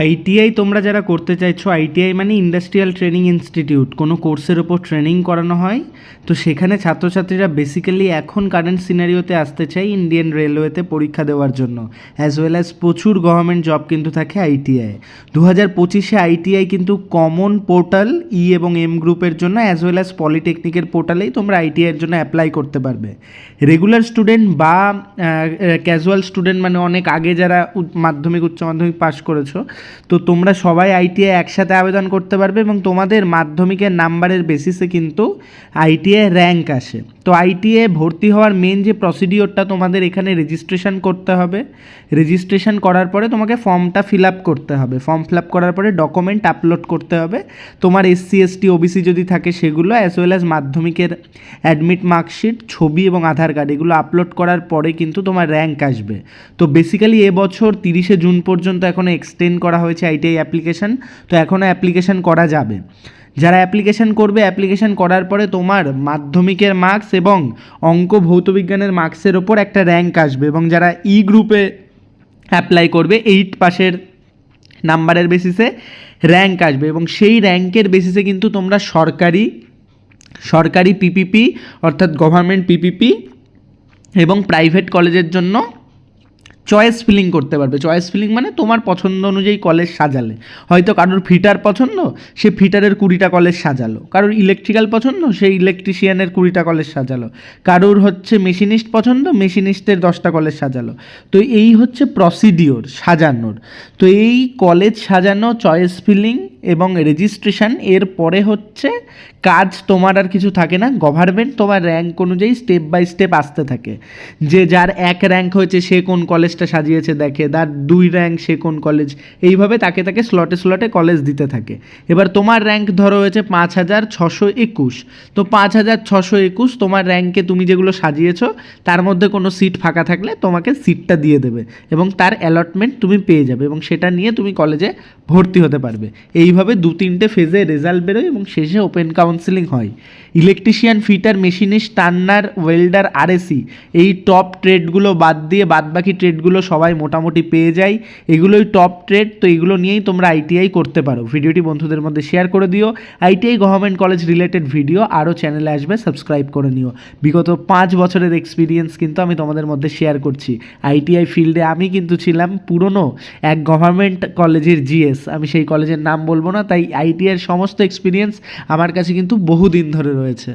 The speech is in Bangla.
আইটিআই তোমরা যারা করতে চাইছো, আইটিআই মানে ইন্ডাস্ট্রিয়াল ট্রেনিং ইনস্টিটিউট, কোনো কোর্সের ওপর ট্রেনিং করানো হয়। তো সেখানে ছাত্রছাত্রীরা বেসিক্যালি এখন কারেন্ট সিনারিওতে আসতে চাই ইন্ডিয়ান রেলওয়েতে পরীক্ষা দেওয়ার জন্য, অ্যাজ ওয়েল অ্যাজ প্রচুর গভর্নমেন্ট জব কিন্তু থাকে আইটিআই। 2025-এ আইটিআই কিন্তু কমন পোর্টাল ই এবং এম গ্রুপের জন্য অ্যাজ ওয়েল অ্যাজ পলিটেকনিকের পোর্টালেই তোমরা আইটিআইয়ের জন্য অ্যাপ্লাই করতে পারবে। রেগুলার স্টুডেন্ট বা ক্যাজুয়াল স্টুডেন্ট, মানে অনেক আগে যারা মাধ্যমিক উচ্চ মাধ্যমিক পাশ করেছো, তো তোমরা সবাই আইটিআই একসাথে আবেদন করতে পারবে এবং তোমাদের মাধ্যমিকের নাম্বারের বেসিসে কিন্তু আইটিআই র্যাঙ্ক আসে। তো আইটিআই ভর্তি হওয়ার মেন যে প্রসিডিওরটা, তোমাদের এখানে রেজিস্ট্রেশন করতে হবে। রেজিস্ট্রেশন করার পরে তোমাকে ফর্মটা ফিল আপ করতে হবে। ফর্ম ফিল আপ করার পরে ডকুমেন্ট আপলোড করতে হবে। তোমার এসসি এসটি ওবিসি যদি থাকে সেগুলো, অ্যাজ ওয়েল অ্যাজ মাধ্যমিকের অ্যাডমিট মার্কশিট, ছবি এবং আধার কার্ড, এগুলো আপলোড করার পরে কিন্তু তোমার র্যাঙ্ক আসবে। তো বেসিক্যালি এবছর 30শে জুন পর্যন্ত এখনও এক্সটেন্ড করা হয়েছে আইটিআই অ্যাপ্লিকেশান। তো এখনও অ্যাপ্লিকেশান করা যাবে। যারা অ্যাপ্লিকেশান করবে, অ্যাপ্লিকেশান করার পরে তোমার মাধ্যমিকের মার্কস এবং অঙ্ক ভৌতবিজ্ঞানের মার্কসের ওপর একটা র্যাঙ্ক আসবে। এবং যারা ই গ্রুপে অ্যাপ্লাই করবে, 8 পাশের নাম্বারের বেসিসে র্যাঙ্ক আসবে এবং সেই র্যাঙ্কের বেসিসে কিন্তু তোমরা সরকারি পিপিপি অর্থাৎ গভর্নমেন্ট পিপিপি এবং প্রাইভেট কলেজের জন্য চয়েস ফিলিং করতে পারবে। চয়েস ফিলিং মানে তোমার পছন্দ অনুযায়ী কলেজ সাজালে। হয়তো কারোর ফিটার পছন্দ, সে ফিটারের 20টা কলেজ সাজালো। কারোর ইলেকট্রিক্যাল পছন্দ, সেই ইলেকট্রিশিয়ানের 20টা কলেজ সাজালো। কারোর হচ্ছে মেশিনিস্ট পছন্দ, মেশিনিস্টের 10টা কলেজ সাজালো। তো এই হচ্ছে প্রসিডিওর সাজানোর। তো এই কলেজ সাজানো, চয়েস ফিলিং এবং রেজিস্ট্রেশন, এর পরে হচ্ছে কাজ। তোমার আর কিছু থাকে না। গভর্নমেন্ট তোমার র্যাঙ্ক অনুযায়ী স্টেপ বাই স্টেপ আসতে থাকে। যে যার 1 র্যাঙ্ক হয়েছে সে কোন কলেজটা সাজিয়েছে দেখে, তার 2 র্যাঙ্ক সে কোন কলেজ, এইভাবে তাকে স্লটে কলেজ দিতে থাকে। এবার তোমার র্যাঙ্ক ধরো হয়েছে 5621। তো 5621 তোমার র্যাঙ্কে তুমি যেগুলো সাজিয়েছো তার মধ্যে কোনো সিট ফাঁকা থাকলে তোমাকে সিটটা দিয়ে দেবে এবং তার অ্যালটমেন্ট তুমি পেয়ে যাবে এবং সেটা নিয়ে তুমি কলেজে ভর্তি হতে পারবে। এইভাবে 2-3টে ফেজে রেজাল্ট বেরোয় এবং শেষে ওপেন কাউন্সিলিং হয়। Electrician, fitter, machinist, turner, welder, RAC, এই টপ ট্রেডগুলো বাদ দিয়ে বাদবাকি ট্রেডগুলো সবাই মোটামুটি পেয়ে যায়। এগুলোই টপ ট্রেড। তো এগুলো নিয়েই তোমরা আইটিআই করতে পারো। ভিডিওটি বন্ধুদের মধ্যে শেয়ার করে দিও। ITI government college related video আরও চ্যানেলে আসবে, সাবস্ক্রাইব করে নিও। বিগত 5 বছরের এক্সপিরিয়েন্স কিন্তু আমি তোমাদের মধ্যে শেয়ার করছি। আইটিআই ফিল্ডে আমি কিন্তু ছিলাম পুরনো এক গভর্নমেন্ট কলেজের জিএস। আমি সেই কলেজের নাম বলবো না, তাই আইটিআইয়ের সমস্ত এক্সপিরিয়েন্স আমার কাছে কিন্তু বহুদিন ধরে রয়েছে।